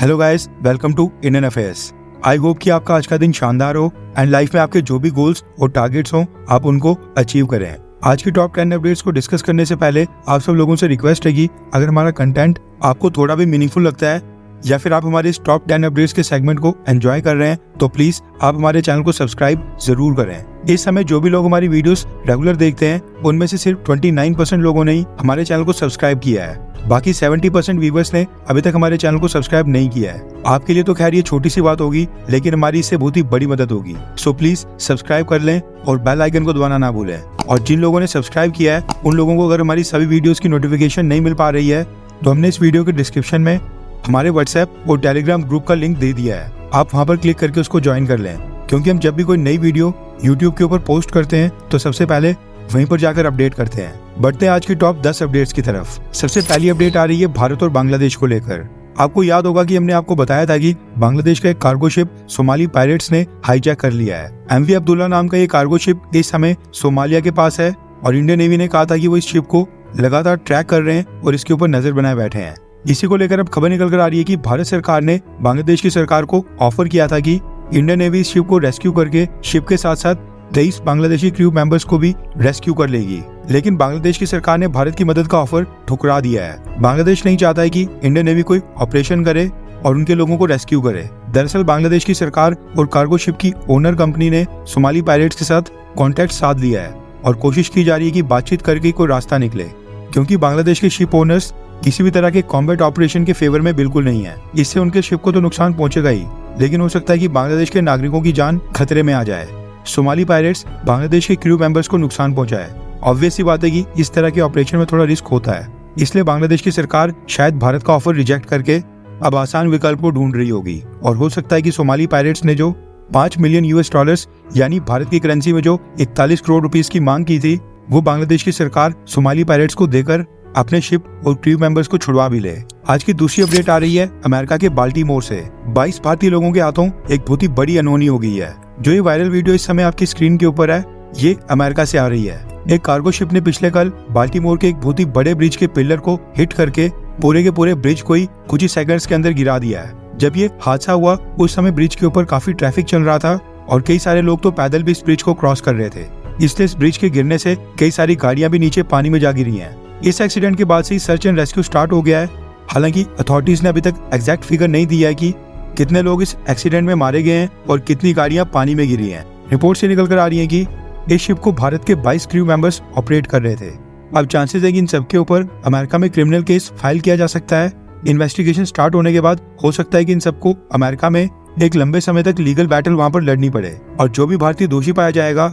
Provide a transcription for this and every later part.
Hello guys, welcome to Indian Affairs. I hope कि आपका आज का दिन शानदार हो एंड लाइफ में आपके जो भी गोल्स और टारगेट्स हो आप उनको अचीव करें। आज की टॉप 10 अपडेट्स को डिस्कस करने से पहले आप सब लोगों से रिक्वेस्ट है कि अगर हमारा कंटेंट आपको थोड़ा भी मीनिंगफुल लगता है या फिर आप हमारे इस टॉप 10 अपडेट्स के सेगमेंट को एंजॉय कर रहे हैं तो प्लीज आप हमारे चैनल को सब्सक्राइब जरूर करें। इस समय जो भी लोग हमारी वीडियोस रेगुलर देखते हैं उनमें से सिर्फ 29% लोगों ने ही हमारे चैनल को सब्सक्राइब किया है। बाकी 70% व्यूवर्स ने अभी तक हमारे चैनल को सब्सक्राइब नहीं किया है। आपके लिए तो खैर ये छोटी सी बात होगी, लेकिन हमारी इससे बहुत ही बड़ी मदद होगी। सो प्लीज सब्सक्राइब कर लें और बेल आइकन को दबाना ना भूलें। और जिन लोगों ने सब्सक्राइब किया है उन लोगों को अगर हमारी सभी वीडियोस की नोटिफिकेशन नहीं मिल पा रही है तो हमने इस वीडियो के डिस्क्रिप्शन में हमारे व्हाट्सएप और टेलीग्राम ग्रुप का लिंक दे दिया है। आप वहां पर क्लिक करके उसको ज्वाइन कर लें, क्योंकि हम जब भी कोई नई वीडियो यूट्यूब के ऊपर पोस्ट करते हैं तो सबसे पहले वहीं पर जाकर अपडेट करते हैं। बढ़ते हैं आज की टॉप 10 अपडेट्स की तरफ। सबसे पहली अपडेट आ रही है भारत और बांग्लादेश को लेकर। आपको याद होगा कि हमने आपको बताया था कि बांग्लादेश का एक कार्गो शिप सोमाली पायरेट्स ने हाईजैक कर लिया है। एमवी अब्दुल्ला नाम का ये कार्गो शिप इस समय सोमालिया के पास है और इंडियन नेवी ने कहा था कि वो इस शिप को लगातार ट्रैक कर रहे हैं और इसके ऊपर नजर बनाए बैठे हैं। इसी को लेकर अब खबर निकल कर आ रही है कि भारत सरकार ने बांग्लादेश की सरकार को ऑफर किया था कि इंडियन नेवी इस शिप को रेस्क्यू करके शिप के साथ साथ 23 बांग्लादेशी क्रू मेंबर्स को भी रेस्क्यू कर लेगी। लेकिन बांग्लादेश की सरकार ने भारत की मदद का ऑफर ठुकरा दिया है। बांग्लादेश नहीं चाहता है कि इंडियन नेवी कोई ऑपरेशन करे और उनके लोगों को रेस्क्यू करे। दरअसल बांग्लादेश की सरकार और कार्गो शिप की ओनर कंपनी ने सोमाली पायरेट्स के साथ कॉन्टेक्ट साध लिया है और कोशिश की जा रही है कि बातचीत करके कोई रास्ता निकले, क्योंकि बांग्लादेश के शिप ओनर्स किसी भी तरह के कॉम्बैट ऑपरेशन के फेवर में बिल्कुल नहीं है। इससे उनके शिप को तो नुकसान पहुंचेगा ही, लेकिन हो सकता है कि बांग्लादेश के नागरिकों की जान खतरे में आ जाए। सोमाली पायरेट्स बांग्लादेश के क्रू मेंबर्स को नुकसान पहुंचाए। ऑब्वियस सी बात है कि इस तरह के ऑपरेशन में थोड़ा रिस्क होता है, इसलिए बांग्लादेश की सरकार शायद भारत का ऑफर रिजेक्ट करके अब आसान विकल्प को ढूंढ रही होगी। और हो सकता है कि सोमाली पायरेट्स ने जो 5 मिलियन US डॉलर्स यानी भारत की करेंसी में जो 41 करोड़ रुपीस की मांग की थी, वो बांग्लादेश की सरकार सोमाली पायरेट्स को देकर अपने शिप और क्रू मेंबर्स को छुड़वा भी ले। आज की दूसरी अपडेट आ रही है अमेरिका के बाल्टीमोर से। 22 भारतीय लोगों के हाथों एक बहुत ही बड़ी अनहोनी हो गई है। जो ये वायरल वीडियो इस समय आपकी स्क्रीन के ऊपर है, ये अमेरिका से आ रही है। एक कार्गो शिप ने पिछले कल बाल्टीमोर के एक बहुत ही बड़े ब्रिज के पिलर को हिट करके पूरे के पूरे ब्रिज को ही कुछ ही सेकंड्स के अंदर गिरा दिया है। जब ये हादसा हुआ उस समय ब्रिज के ऊपर काफी ट्रैफिक चल रहा था और कई सारे लोग तो पैदल भी इस ब्रिज को क्रॉस कर रहे थे, इसलिए इस ब्रिज के गिरने से कई सारी गाड़ियां भी नीचे पानी में जा गिरी हैं। इस एक्सीडेंट के बाद से ही सर्च एंड रेस्क्यू स्टार्ट हो गया है। हालांकि अथॉरिटीज ने अभी तक एग्जैक्ट फिगर नहीं दिया है कि कितने लोग इस एक्सीडेंट में मारे गए हैं और कितनी गाड़ियां पानी में गिरी हैं। रिपोर्ट से निकल कर आ रही है कि इस शिप को भारत के 22 क्रू मेंबर्स ऑपरेट कर रहे थे। अब चांसेस है कि इन सबके ऊपर अमेरिका में क्रिमिनल केस फाइल किया जा सकता है। इन्वेस्टिगेशन स्टार्ट होने के बाद हो सकता है कि इन सबको अमेरिका में एक लंबे समय तक लीगल बैटल वहां पर लड़नी पड़े और जो भी भारतीय दोषी पाया जाएगा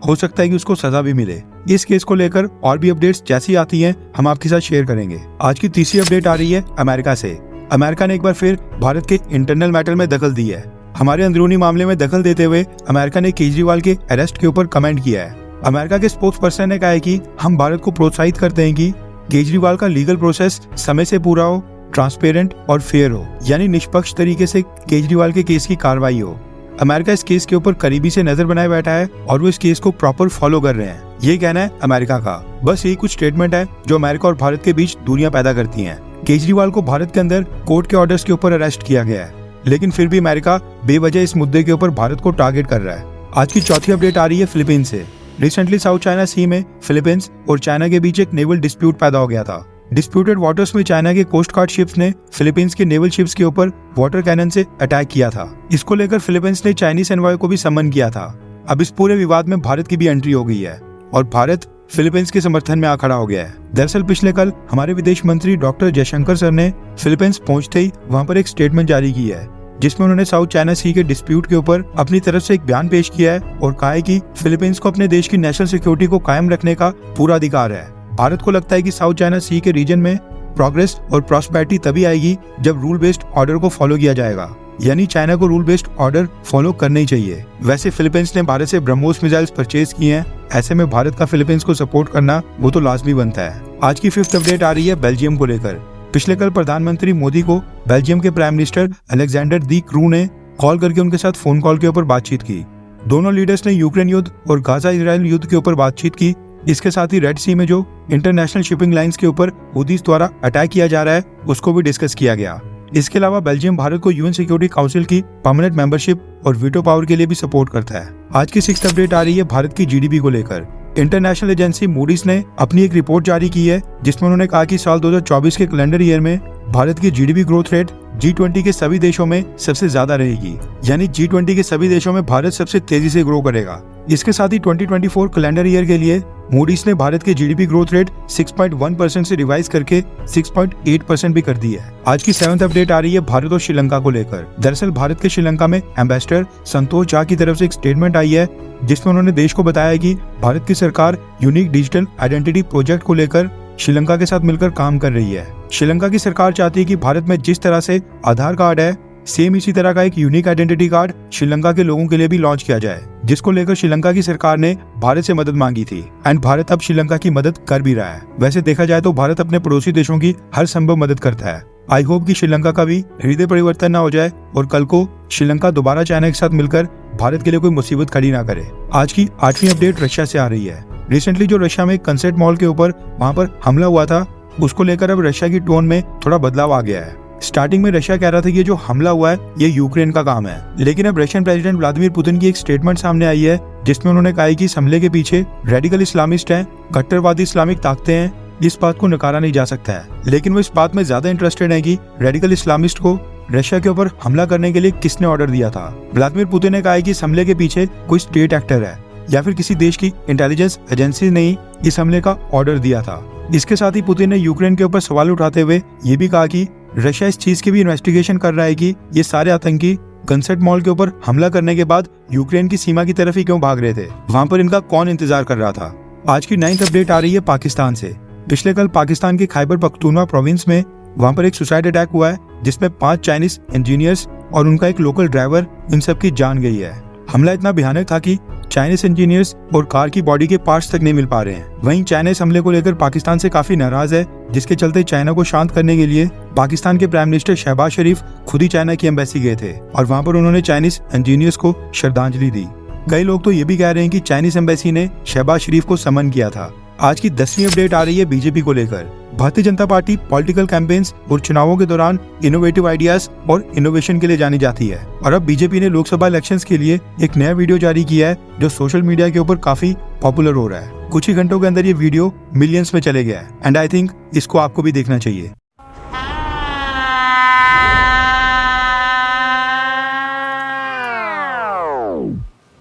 हो सकता है कि उसको सजा भी मिले। इस केस को लेकर और भी अपडेट्स जैसी आती हैं हम आपके साथ शेयर करेंगे। आज की तीसरी अपडेट आ रही है अमेरिका से। अमेरिका ने एक बार फिर भारत के इंटरनल मैटर में दखल दी है। हमारे अंदरूनी मामले में दखल देते हुए अमेरिका ने केजरीवाल के अरेस्ट के ऊपर कमेंट किया है। अमेरिका के स्पोक्स पर्सन ने कहा है कि हम भारत को प्रोत्साहित करते हैं कि केजरीवाल का लीगल प्रोसेस समय से पूरा हो, ट्रांसपेरेंट और फेयर हो, यानी निष्पक्ष तरीके से केजरीवाल के केस की कार्रवाई हो। अमेरिका इस केस के ऊपर करीबी से नजर बनाए बैठा है और वो इस केस को प्रॉपर फॉलो कर रहे हैं, ये कहना है अमेरिका का। बस यही कुछ स्टेटमेंट है जो अमेरिका और भारत के बीच दूरियां पैदा करती हैं। केजरीवाल को भारत के अंदर कोर्ट के ऑर्डर्स के ऊपर अरेस्ट किया गया है, लेकिन फिर भी अमेरिका बेवजह इस मुद्दे के ऊपर भारत को टारगेट कर रहा है। आज की चौथी अपडेट आ रही है फिलीपींस से। रिसेंटली साउथ चाइना सी में फिलीपींस और चाइना के बीच एक नेवल डिस्प्यूट पैदा हो गया था। डिस्प्यूटेड वाटर्स में चाइना के कोस्ट गार्ड शिप्स ने फिलीपींस के नेवल शिप्स के ऊपर वाटर कैनन से अटैक किया था। इसको लेकर फिलीपींस ने चाइनीज एनवॉय को भी समन किया था। अब इस पूरे विवाद में भारत की भी एंट्री हो गई है और भारत फिलीपींस के समर्थन में आ खड़ा हो गया है। दरअसल पिछले कल हमारे विदेश मंत्री डॉक्टर जयशंकर सर ने फिलीपींस पहुंचते ही वहां पर एक स्टेटमेंट जारी की है, जिसमें उन्होंने साउथ चाइना सी के डिस्प्यूट के ऊपर अपनी तरफ से एक बयान पेश किया है और कहा है कि फिलीपींस को अपने देश की नेशनल सिक्योरिटी को कायम रखने का पूरा अधिकार है। भारत को लगता है कि साउथ चाइना सी के रीजन में प्रोग्रेस और प्रॉस्पेरिटी तभी आएगी जब रूल बेस्ड ऑर्डर को फॉलो किया जाएगा, यानी चाइना को रूल बेस्ड ऑर्डर फॉलो करना ही चाहिए। वैसे फिलीपींस ने भारत से ब्रह्मोस मिसाइल्स परचेज किए हैं, ऐसे में भारत का फिलीपींस को सपोर्ट करना वो तो लाजमी बनता है। आज की फिफ्थ अपडेट आ रही है बेल्जियम को लेकर। पिछले कल प्रधानमंत्री मोदी को बेल्जियम के प्राइम मिनिस्टर अलेक्जेंडर दी क्रू ने कॉल करके उनके साथ फोन कॉल के ऊपर बातचीत की। दोनों लीडर्स ने यूक्रेन युद्ध और गाजा इजराइल युद्ध के ऊपर बातचीत की। इसके साथ ही रेड सी में जो इंटरनेशनल शिपिंग लाइंस के ऊपर हुदीस द्वारा अटैक किया जा रहा है उसको भी डिस्कस किया गया। इसके अलावा बेल्जियम भारत को यूएन सिक्योरिटी काउंसिल की परमानेंट मेंबरशिप और वीटो पावर के लिए भी सपोर्ट करता है। आज की 6th अपडेट आ रही है भारत की जीडीपी को लेकर। इंटरनेशनल एजेंसी मूडीज ने अपनी एक रिपोर्ट जारी की है जिसमें उन्होंने कहा कि साल 2024 के कैलेंडर ईयर में भारत की जीडीपी ग्रोथ रेट G20 के सभी देशों में सबसे ज्यादा रहेगी, यानी G20 के सभी देशों में भारत सबसे तेजी से ग्रो करेगा। इसके साथ ही 2024 कैलेंडर ईयर के लिए मूडीज ने भारत के जीडीपी ग्रोथ रेट 6.1% से रिवाइज करके 6.8% भी कर दी है। आज की 7th अपडेट आ रही है भारत और श्रीलंका को लेकर। दरअसल भारत के श्रीलंका में एम्बेसडर संतोष झा की तरफ से एक स्टेटमेंट आई है जिसमें उन्होंने देश को बताया कि भारत की सरकार यूनिक डिजिटल आइडेंटिटी प्रोजेक्ट को लेकर श्रीलंका के साथ मिलकर काम कर रही है। श्रीलंका की सरकार चाहती है कि भारत में जिस तरह से आधार कार्ड है, सेम इसी तरह का एक यूनिक आइडेंटिटी कार्ड श्रीलंका के लोगों के लिए भी लॉन्च किया जाए, जिसको लेकर श्रीलंका की सरकार ने भारत से मदद मांगी थी एंड भारत अब श्रीलंका की मदद कर भी रहा है। वैसे देखा जाए तो भारत अपने पड़ोसी देशों की हर संभव मदद करता है। आई होप कि श्रीलंका का भी हृदय परिवर्तन न हो जाए और कल को श्रीलंका दोबारा चाइना के साथ मिलकर भारत के लिए कोई मुसीबत खड़ी ना करे। आज की 8वीं अपडेट रशिया से आ रही है। रिसेंटली जो रशिया में एक कंसर्ट मॉल के ऊपर वहां पर हमला हुआ था, उसको लेकर अब रशिया की टोन में थोड़ा बदलाव आ गया है। स्टार्टिंग में रशिया कह रहा था कि ये जो हमला हुआ है ये यूक्रेन का काम है, लेकिन अब रशियन प्रेसिडेंट व्लादिमीर पुतिन की एक स्टेटमेंट सामने आई है जिसमें उन्होंने कहा है कि इस हमले के पीछे रेडिकल इस्लामिस्ट हैं, कट्टरवादी इस्लामिक ताकतें हैं। इस बात को नकारा नहीं जा सकता है, लेकिन वो इस बात में ज्यादा इंटरेस्टेड है कि रेडिकल इस्लामिस्ट को रशिया के ऊपर हमला करने के लिए किसने ऑर्डर दिया था। व्लादिमीर पुतिन ने कहा है कि इस हमले के पीछे कोई स्टेट एक्टर है या फिर किसी देश की इंटेलिजेंस एजेंसी ने ही इस हमले का ऑर्डर दिया था। इसके साथ ही पुतिन ने यूक्रेन के ऊपर सवाल उठाते हुए ये भी कहा कि रशिया इस चीज की भी इन्वेस्टिगेशन कर रहा है कि ये सारे आतंकी कंसर्ट मॉल के ऊपर हमला करने के बाद यूक्रेन की सीमा की तरफ ही क्यों भाग रहे थे, वहां पर इनका कौन इंतजार कर रहा था। आज की 9th अपडेट आ रही है पाकिस्तान से। पिछले कल पाकिस्तान के खैबर पख्तूनवा प्रोविंस में वहां पर एक सुसाइड अटैक हुआ है जिसमें 5 चाइनीज इंजीनियर्स और उनका एक लोकल ड्राइवर, इन सब की जान गई है। हमला इतना भयानक था कि चाइनीज इंजीनियर्स और कार की बॉडी के पार्ट्स तक नहीं मिल पा रहे हैं। वहीं चाइना इस हमले को लेकर पाकिस्तान से काफी नाराज है, जिसके चलते चाइना को शांत करने के लिए पाकिस्तान के प्राइम मिनिस्टर शहबाज शरीफ खुद ही चाइना की एम्बेसी गए थे और वहां पर उन्होंने चाइनीज इंजीनियर्स को श्रद्धांजलि दी। कई लोग तो ये भी कह रहे हैं कि चाइनीज एम्बेसी ने शहबाज शरीफ को समन किया था। आज की 10वीं अपडेट आ रही है बीजेपी को लेकर। Bharatiya Janata party political campaigns और चुनावों के दौरान इनोवेटिव आइडियाज और इनोवेशन के लिए जानी जाती है और अब बीजेपी ने लोकसभा इलेक्शंस के लिए एक नया वीडियो जारी किया है जो सोशल मीडिया के ऊपर काफी पॉपुलर हो रहा है। कुछ ही घंटों के अंदर ये वीडियो मिलियंस में चले गया है एंड आई थिंक इसको आपको भी देखना चाहिए।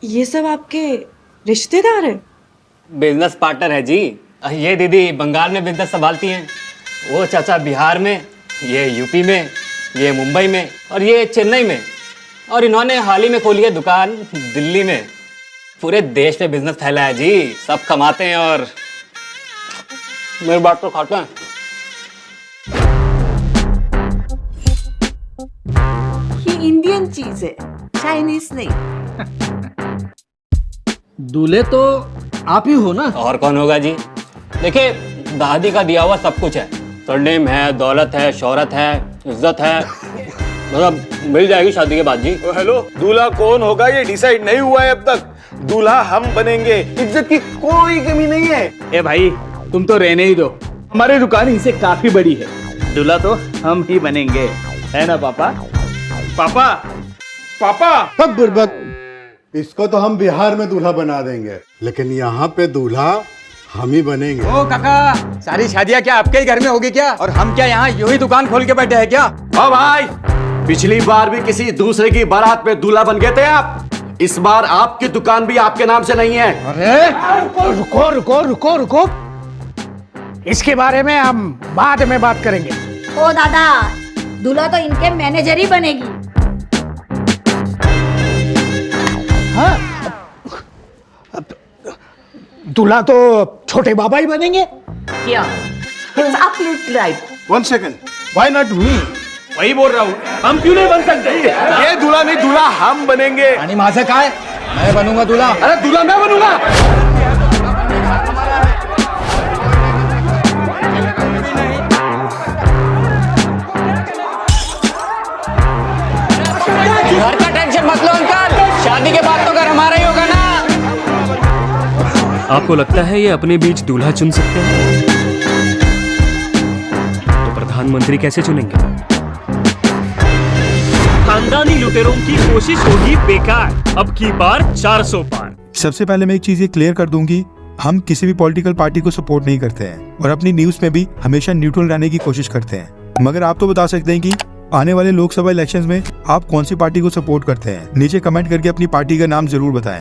ये सब आपके रिश्तेदार है? बिजनेस पार्टनर है जी। ये दीदी बंगाल में बिजनेस संभालती हैं, वो चाचा बिहार में, ये यूपी में, ये मुंबई में और ये चेन्नई में, और इन्होंने हाल ही में खोली है दुकान दिल्ली में। पूरे देश में बिजनेस फैला है जी, सब कमाते हैं और मेरी बात तो खाते हैं। ये इंडियन चीज है, चाइनीज नहीं। दूल्हे तो आप ही हो ना? और कौन होगा जी। देखिए, दादी का दिया हुआ सब कुछ है, सरनेम है, दौलत है, शोहरत है, इज्जत है, मतलब मिल जाएगी शादी के बाद जी। हेलो, दूल्हा कौन होगा ये डिसाइड नहीं हुआ है अब तक। दूल्हा हम बनेंगे, इज्जत की कोई कमी नहीं है। ए भाई, तुम तो रहने ही दो, हमारी दुकान इनसे काफी बड़ी है। दूल्हा तो हम ही बनेंगे, है ना पापा? पापा, पापा। सब बुर्बक, इसको तो हम बिहार में दूल्हा बना देंगे, लेकिन यहाँ पे दूल्हा हम ही बनेंगे। ओ काका, सारी शादियाँ क्या आपके ही घर में होगी क्या? और हम क्या यहाँ यूं ही दुकान खोल के बैठे हैं क्या? ओ भाई, पिछली बार भी किसी दूसरे की बारात पे दूल्हा बन गए थे आप। इस बार आपकी दुकान भी आपके नाम से नहीं है। अरे रुको रुको रुको रुको, इसके बारे में हम बाद में बात करेंगे। ओ दादा, दूल्हा तो इनके मैनेजर ही बनेगी। हाँ, दूल्हा तो छोटे बाबा ही बनेंगे क्या? It's absolutely right. 1 second, why not me? वही बोल रहा हूँ, हम क्यों नहीं बन सकते? ये दूल्हा नहीं, दूल्हा हम बनेंगे। आणि माझं काय? मैं बनूंगा दूल्हा। अरे दूल्हा मैं बनूंगा। घर का टेंशन मत लो अंकल, शादी के बाद तो घर हमारा ही होगा ना। आपको लगता है ये अपने बीच दूल्हा चुन सकते हैं? तो प्रधानमंत्री कैसे चुनेंगे? खानदानी लुटेरों की कोशिश होगी बेकार। अब की बार 400 पार। सबसे पहले मैं एक चीज ये क्लियर कर दूंगी, हम किसी भी पॉलिटिकल पार्टी को सपोर्ट नहीं करते हैं और अपनी न्यूज में भी हमेशा न्यूट्रल रहने की कोशिश करते हैं। मगर आप तो बता सकते हैं कि आने वाले लोकसभा इलेक्शंस में आप कौन सी पार्टी को सपोर्ट करते हैं। नीचे कमेंट करके अपनी पार्टी का नाम जरूर बताएं।